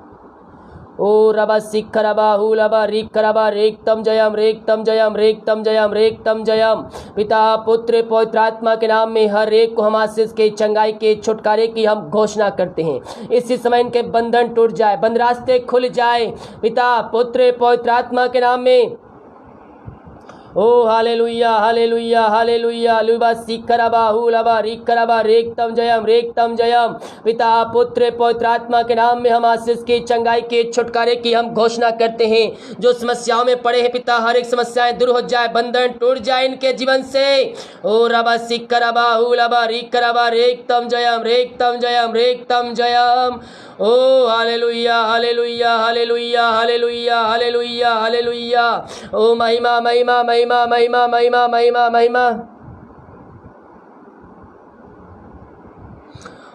ओ रबा सिखरबा हुलबा रिखरबा रेक्तम जयम रेक्तम जयम रेक्तम जयम रेक्तम जयम। पिता पुत्र पवित्र आत्मा के नाम में हर एक को हम आशीष के, चंगाई के, छुटकारे की हम घोषणा करते हैं। इसी समय इनके बंधन टूट जाए, बंद रास्ते खुल जाए, पिता पुत्र पवित्र आत्मा के नाम में। ओ हालेलुया हालेलुया हालेलुया। लुबा सिखरबा हुलबा रिखरबा रेक्तम जयम। पिता पुत्र पवित्र आत्मा के नाम में हम आशीष की, चंगाई के, छुटकारे की हम घोषणा करते हैं। जो समस्याओं में पड़े हैं पिता, हर एक समस्याएं दूर हो जाए, बंधन टूट जाए इनके जीवन से। ओ रबा सिखरबा हुलबा रिखरबा रेक्तम जयम। ओ hallelujah hallelujah hallelujah hallelujah hallelujah hallelujah. ओ महिमा महिमा महिमा महिमा महिमा महिमा महिमा।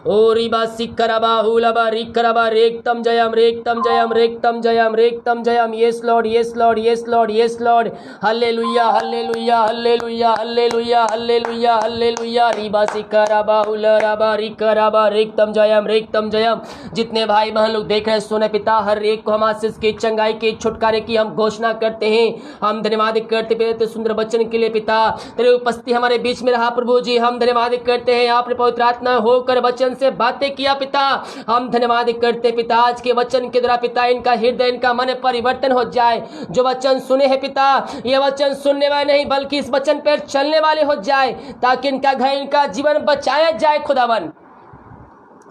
ओ रिबा सिखरबा हुलबा रिखरबा रेक्तम जयम रेक्तम जयम रेक्तम जयम रेक्तम जयम। Yes lord yes lord yes lord yes lord. Hallelujah hallelujah hallelujah hallelujah hallelujah hallelujah. रिबा सिखरबा हुलबा रिखरबा रेक्तम जयम। जितने भाई बहन लोग देख रहे हैं सुने पिता, हर एक को हम आशीष की, चंगाई की, छुटकारे की हम घोषणा करते हैं। हम धन्यवाद करते तेरे सुंदर वचन के लिए पिता, तेरे उपस्थिति हमारे बीच में रहा प्रभु जी। हम धन्यवाद करते हैं, आपने पवित्र आत्मा होकर वचन से बातें किया पिता। हम धन्यवाद करते पिता, आज के वचन के द्वारा पिता इनका हृदय, इनका मन परिवर्तन हो जाए। जो वचन सुने हैं पिता, ये वचन सुनने वाले नहीं बल्कि इस वचन पर चलने वाले हो जाए, ताकि इनका घर, इनका जीवन बचाया जाए। खुदावन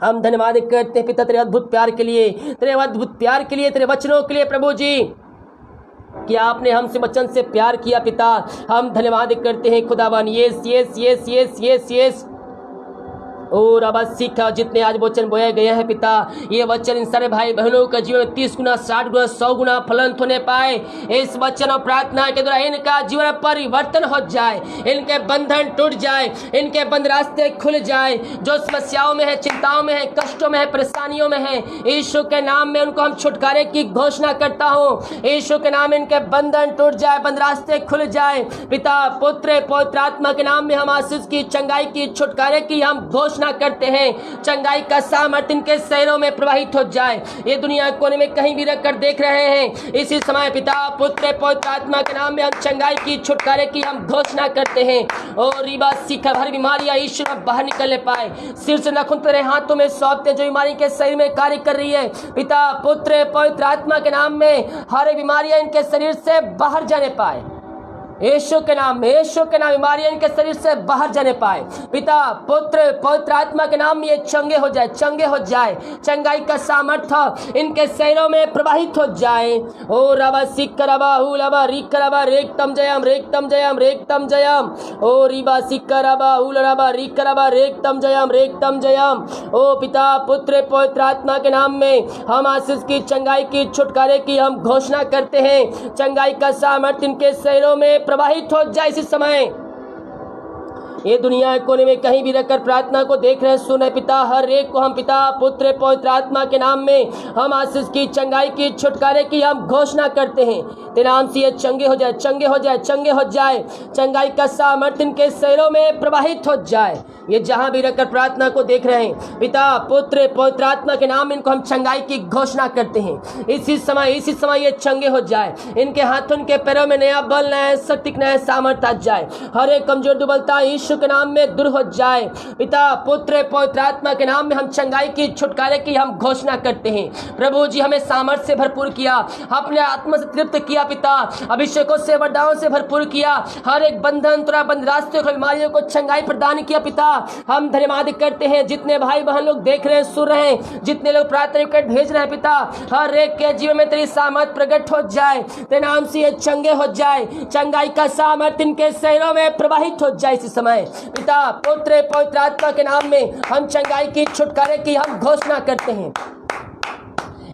हम धन्यवाद करते हैं पिता तेरे अद्भुत प्यार के लिए, तेरे अद्भुत प्यार के लिए, तेरे वचनों के लिए प्रभु जी, कि आपने हमसे वचन से प्यार किया पिता। हम धन्यवाद करते हैं खुदावन। Yes yes yes yes yes yes. और अब सीखा जितने आज वचन बोए गए हैं पिता, ये वचन इन सारे भाई बहनों का जीवन में 30 गुना 60 गुना 100 गुना फलंत होने पाए। इस वचन और प्रार्थना के द्वारा इनका जीवन परिवर्तन हो जाए, इनके बंधन टूट जाए, इनके बंद रास्ते खुल जाए। जो समस्याओं में है, चिंताओं में है, कष्टों में है, परेशानियों में है, यीशु के नाम में उनको हम छुटकारे की घोषणा करता हूँ। यीशु के नाम में इनके बंधन टूट जाए, बंद रास्ते खुल जाए। पिता पुत्र पवित्र आत्मा के नाम में हम आशीष की, चंगाई की, छुटकारे की हम घोषणा करते हैं। चंगाई का सामर्थ इनके शहरों में प्रवाहित हो जाए। ये दुनिया कोने में कहीं भी रखकर देख रहे हैं, इसी समय पिता पुत्र पवित्र आत्मा के नाम में हम चंगाई की, छुटकारे की हम घोषणा करते हैं। और रिबा सीखा हर बीमारियां यीशु में बाहर निकलने पाए। सिर से नखुन तेरे हाथों में सौंपते, जो बीमारी के शरीर में कार्य कर रही है पिता पुत्र पवित्र आत्मा के नाम में हर बीमारियां इनके शरीर से बाहर जाने पाए। यीशु के नाम में, यीशु के नाम बीमारियां इनके शरीर से बाहर जाने पाए। पिता पुत्र पवित्र आत्मा के नाम में ये चंगे हो जाए, चंगे हो जाए। चंगाई का सामर्थ्य इनके शरीरों में प्रवाहित हो जाए। ओ रबा सिखरबा हुलबा रिखरबा रेक्तम जयम रेक्तम जयम रेक्तम जयम। ओ रिबा सिखरबा हुलबा रिखरबा रेक्तम जयम। ओ पिता पुत्र पवित्र आत्मा के नाम में हम आशीष की, चंगाई की, छुटकारे की हम घोषणा करते हैं। चंगाई का सामर्थ्य इनके शरीरों में प्रवाहित हो जाए। इसी समय ये दुनिया कोने में कहीं भी रहकर प्रार्थना को देख रहे सुने पिता, हर एक को हम पिता पुत्र पवित्र आत्मा के नाम में हम आशीष की, चंगाई की, छुटकारे की हम घोषणा करते हैं। तेरे नाम से ये चंगे हो जाए, चंगे हो जाए, चंगे हो जाए। चंगाई का सामर्थ्य इनके शरीरों में प्रवाहित हो जाए। ये जहां भी रहकर प्रार्थना को देख रहे हैं पिता पुत्र पवित्र आत्मा के नाम में इनको हम चंगाई की घोषणा करते हैं। इसी समय ये चंगे हो जाए। इनके हाथों, इनके पैरों में नया बल, नया शक्ति, नया सामर्थ्य आ जाए। हर एक कमजोर दुबलता यीशु यीशु के नाम में दूर हो जाए। पिता पुत्र पवित्र आत्मा के नाम में हम चंगाई की छुटकारे की हम घोषणा करते हैं। प्रभु जी हमें सामर्थ्य से भरपूर किया, अपने आत्मा से तृप्त किया पिता, अभिषेकों से वरदानों से भरपूर किया, हर एक बंधन तुरा बंद रास्ते को बीमारियों को चंगाई प्रदान किया पिता। हम धन्यवाद करते हैं जितने भाई बहन लोग देख रहे हैं सुन रहे हैं, जितने लोग प्रार्थना कर भेज रहे हैं पिता, हर एक के जीवन में तेरी सामर्थ प्रकट हो जाए, तेरे नाम से ये चंगे हो जाए, चंगाई का सामर्थ इनके शरीरों में प्रवाहित हो जाए इस समय। पिता पुत्र पवित्र आत्मा के नाम में हम चंगाई की छुटकारे की हम घोषणा करते हैं।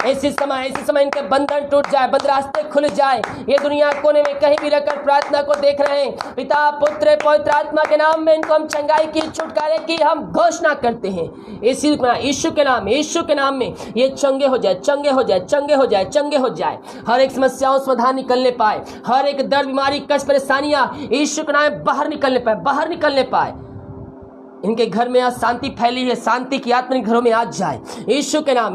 इसी समय इनके बंधन टूट जाए, बंद रास्ते खुल जाए। ये दुनिया कोने में कहीं भी रहकर प्रार्थना को देख रहे हैं, पिता पुत्र पवित्र आत्मा के नाम में इनको हम चंगाई की छुटकारे की हम घोषणा करते हैं। इसी यीशु के नाम में ये चंगे हो जाए, चंगे हो जाए, चंगे हो जाए, चंगे हो जाए। हर एक समस्याओं समाधान निकलने पाए, हर एक दर्द बीमारी कष्ट परेशानियां यीशु के नाम में बाहर निकलने पाए। इनके घर में आज शांति फैली है, शांति की आत्मा घरों में आ जाए। यीशु के नाम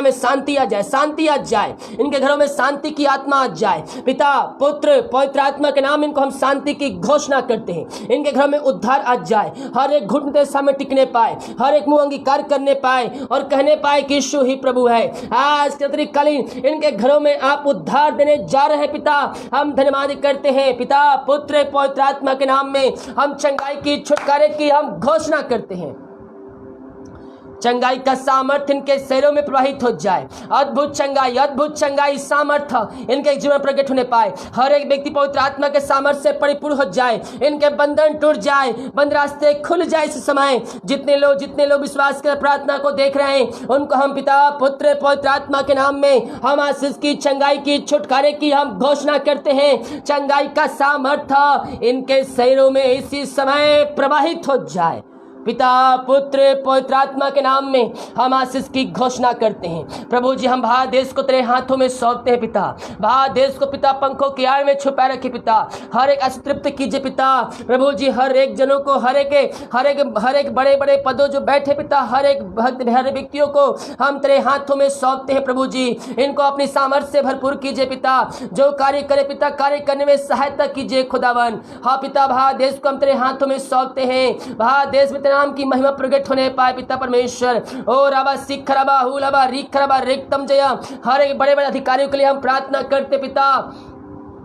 में शांति आ जाए, शांति आ जाए। इनके घरों में शांति की आत्मा आ जाए। पिता पुत्र पवित्र आत्मा के नाम इनको हम शांति की घोषणा करते हैं। इनके घरों में उद्धार आ जाए, हर एक घुटने तेरे सामने टिकने पाए, हर एक मुंह अंगीकार करने पाए और कहने पाए कि यीशु ही प्रभु है। आज के अतिरिक्तकालीन इनके घरों में आप उद्धार देने जा रहे हैं पिता, हम धन्यवाद करते हैं। पिता पुत्र पवित्र आत्मा के नाम में हम चंगाई की छुटकारे की हम घोषणा करते हैं। चंगाई का सामर्थ्य इनके शरीरों में प्रवाहित हो जाए। अद्भुत चंगाई सामर्थ्य इनके जीवन में प्रकट होने पाए। हर एक व्यक्ति पवित्र आत्मा के सामर्थ्य से परिपूर्ण हो जाए, इनके बंधन टूट जाए, बंद रास्ते खुल जाए। इस समय जितने लोग विश्वास कर प्रार्थना को देख रहे हैं, उनको हम पिता पुत्र पवित्र आत्मा के नाम में हम आशीष की चंगाई की छुटकारे की हम घोषणा करते हैं। चंगाई का सामर्थ्य इनके शरीरों में इसी समय प्रवाहित हो जाए। पिता पुत्र पवित्र आत्मा के नाम में हम आशीष की घोषणा करते हैं। प्रभु जी हम भारत देश को तेरे हाथों में सौंपते हैं पिता, भारत देश को पिता पंखों की आड़ में छुपाए रखे पिता, हर एक असतृप्त कीजिए पिता। प्रभु जी हर एक जनों को, हर एक बड़े बड़े पदों जो बैठे पिता, हर एक व्यक्तियों को हम तेरे हाथों में सौंपते हैं। प्रभु जी इनको अपनी सामर्थ्य से भरपूर कीजिए पिता, जो कार्य करे पिता कार्य करने में सहायता कीजिए खुदावन। हाँ पिता भारत देश को हम तेरे हाथों में सौंपते हैं, भारत देश में नाम की महिमा प्रकट होने पाए पिता परमेश्वर। ओ रबा सिख रबा हुलबा रिख रबा रिक्तम जया, हर एक बड़े बड़े अधिकारियों के लिए हम प्रार्थना करते पिता,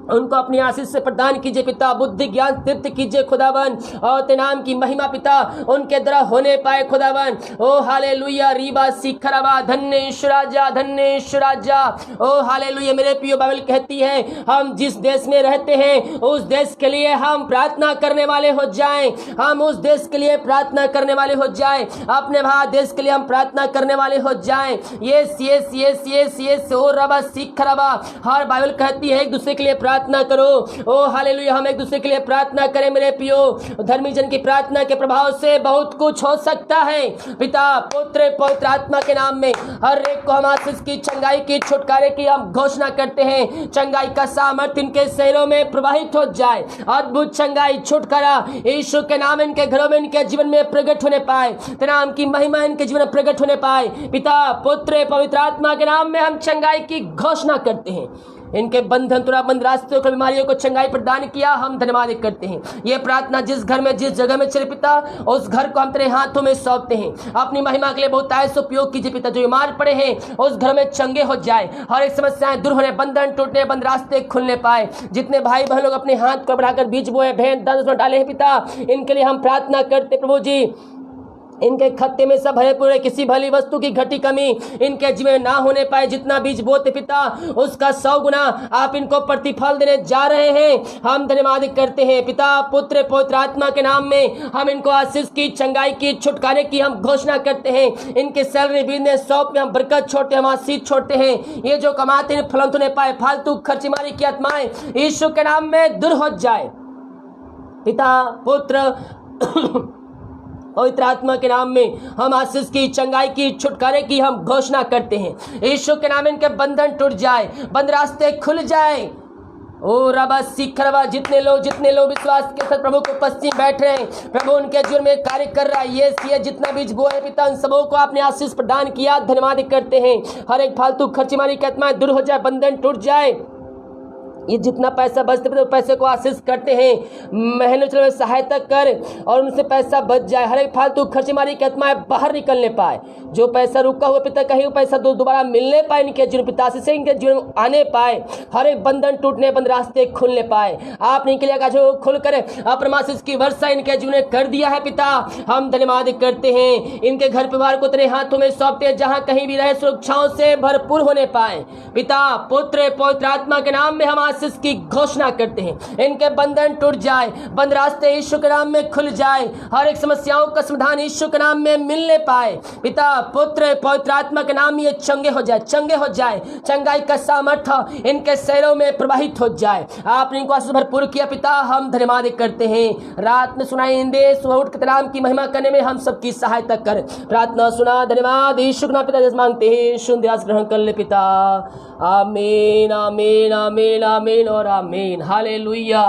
उनको अपनी आशीष से प्रदान कीजिए पिता, बुद्धि ज्ञान तृप्त कीजिए खुदावन, और तेरे नाम की महिमा पिता उनके द्वारा होने पाए खुदावन। ओ हालेलुया रीबा सिखरबा धन्य ईश्वराजा। ओ हालेलुया। मेरे प्रिय बाइबल कहती है हम जिस देश में रहते हैं उस देश के लिए हम प्रार्थना करने वाले हो जाएं, हम उस देश के लिए प्रार्थना करने वाले हो जाएं, अपने भारत देश के लिए हम प्रार्थना करने वाले हो जाएं। Yes yes yes yes yes. ओ रबा सिखरबा, हर बाइबल कहती है एक दूसरे के लिए प्रार्थना करो। ओ हालेलुया। हम एक दूसरे के लिए प्रार्थना करें मेरे प्रियो। धर्मी जन की प्रार्थना के प्रभाव से बहुत कुछ हो सकता है। पिता पुत्र पवित्र आत्मा के नाम में हर एक को हम आशीष की चंगाई की छुटकारे की हम घोषणा करते हैं। चंगाई का सामर्थ्य इनके शरीरों में प्रवाहित हो जाए, अद्भुत चंगाई छुटकारा यीशु के नाम इनके घरों में इनके जीवन में प्रकट होने पाए, तेरे नाम की महिमा इनके जीवन में प्रकट होने पाए। पिता पुत्र पवित्र आत्मा के नाम में हम चंगाई की घोषणा करते हैं। इनके बंधन तुराबंद रास्तों को बीमारियों को चंगाई प्रदान किया, हम धन्यवाद करते हैं। ये प्रार्थना जिस घर में जिस जगह में चले पिता, उस घर को हम तेरे हाथों में सौंपते हैं। अपनी महिमा के लिए बहुत आयस उपयोग कीजिए पिता, जो बीमार पड़े हैं उस घर में चंगे हो जाए, हर एक समस्याएं दूर होने, बंधन टूटने, बंद रास्ते खुलने पाए। जितने भाई बहन लोग अपने हाथ को बढ़ाकर बीज बोए भेंट दान उसमें डाले हैं पिता, इनके लिए हम प्रार्थना करते प्रभु जी, इनके खत्ते में सब भरे पूरे, किसी भली वस्तु की घटी कमी इनके जीवन में ना होने पाए। जितना बीज बोते पिता उसका 100 गुना आप इनको प्रतिफल देने जा रहे हैं, हम धन्यवाद करते हैं। पिता पुत्र पवित्र आत्मा के नाम में हम इनको आशीष की चंगाई की छुटकारे की हम घोषणा करते हैं। इनके सैलरी बिजनेस शॉप में हम बरकत छोड़ते हैं, हम आशीष छोड़ते हैं। ये जो कमाते हैं फलंत होने पाए, फालतू खर्चमारी की आत्माएं यीशु के नाम में दूर हो जाए। पिता पुत्र पवित्र आत्मा के नाम में हम आशीष की चंगाई की छुटकारे की हम घोषणा करते हैं। यीशु के नाम इनके बंधन टूट जाए, बंद रास्ते खुल जाए। ओ रबा सिखरबा, जितने लोग विश्वास के साथ प्रभु को पश्चिम बैठ रहे हैं, प्रभु उनके जीवन में कार्य कर रहा है। ये जितना बीज बोए पिता उन सबों को आपने आशीष प्रदान किया, धन्यवाद करते हैं। हर एक फालतू खर्चमारी की आत्माएं दूर हो जाए, बंधन टूट जाए। ये जितना पैसा बचते हैं पैसे को आशीष करते हैं, महीने चलो सहायता कर और उनसे पैसा बच जाए। हर एक फालतू खर्चमारी की आत्माएं बाहर निकलने पाए। जो पैसा रुका हुआ पिता कहीं वो पैसा दोबारा मिलने पाए इनके जीवन, पिता से इनके जीवन में आने पाए। हर एक बंधन टूटने, बंद रास्ते खुलने पाए। आपने इनके लिए जो खुल कर अपना आशीष की वर्षा इनके जीवन में कर दिया है पिता, हम धन्यवाद करते हैं। इनके घर परिवार को तेरे हाथों में सौंपते, जहां कहीं भी रहे सुरक्षाओं से भरपूर होने पाए। पिता, पुत्र, पवित्र आत्मा के नाम में हम आशीष की घोषणा करते हैं। इनके बंधन टूट जाए, बंद रास्ते यीशु के नाम में खुल जाए। हर एक समस्याओं का समाधान यीशु के नाम में मिलने पाए। पिता, पुत्र, पवित्र आत्मा के नाम ये चंगे हो जाए, चंगे हो जाए। चंगाई का सामर्थ्य इनके शरीरों में प्रवाहित हो जाए। आपने इनको आशीष भरपूर किया पिता, हम धन्यवाद करते हैं। रात में सुनाई इंदे, सुबह उठ के नाम की महिमा करने में हम सबकी सहायता कर। प्रार्थना सुना, धन्यवाद यीशु के नाम पिता मांगते हैं, शुद्ध आशीष ग्रहण कर ले पिता। आमीन, आमीन, आमीन, आमीन और आमीन। Hallelujah,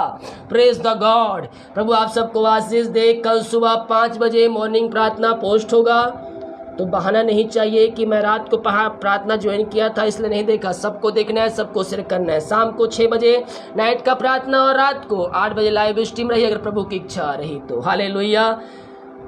praise the God. प्रभु आप सबको आशीष दे। कल सुबह 5 बजे मॉर्निंग प्रार्थना पोस्ट होगा, तो बहाना नहीं चाहिए कि मैं रात को प्रार्थना ज्वाइन किया था इसलिए नहीं देखा। सबको देखना है, सबको शेयर करना है। शाम को 6 बजे नाइट का प्रार्थना और रात को 8 बजे लाइव स्ट्रीम रही, अगर प्रभु की इच्छा रही तो। हालेलुया।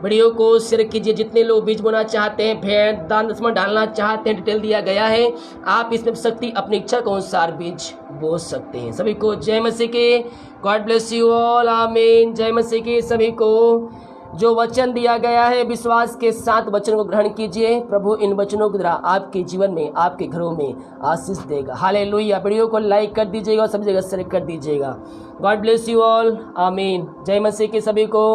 वीडियो को शेयर कीजिए। जितने लोग बीज बोना चाहते हैं, भेंट दान दशमा डालना चाहते हैं, डिटेल दिया गया है। आप इसमें शक्ति अपनी इच्छा के अनुसार बीज बो सकते हैं। सभी को जय मसीह के, गॉड ब्लेस यू ऑल, आमीन। जय मसीह के सभी को। जो वचन दिया गया है विश्वास के साथ वचन को ग्रहण कीजिए। प्रभु इन वचनों के द्वारा आपके जीवन में, आपके घरों में आशीष देगा। हालेलुया। वीडियो को लाइक कर दीजिएगा और सभी जगह शेयर कर दीजिएगा। गॉड ब्लेस यू ऑल, आमीन। जय मसीह के सभी को।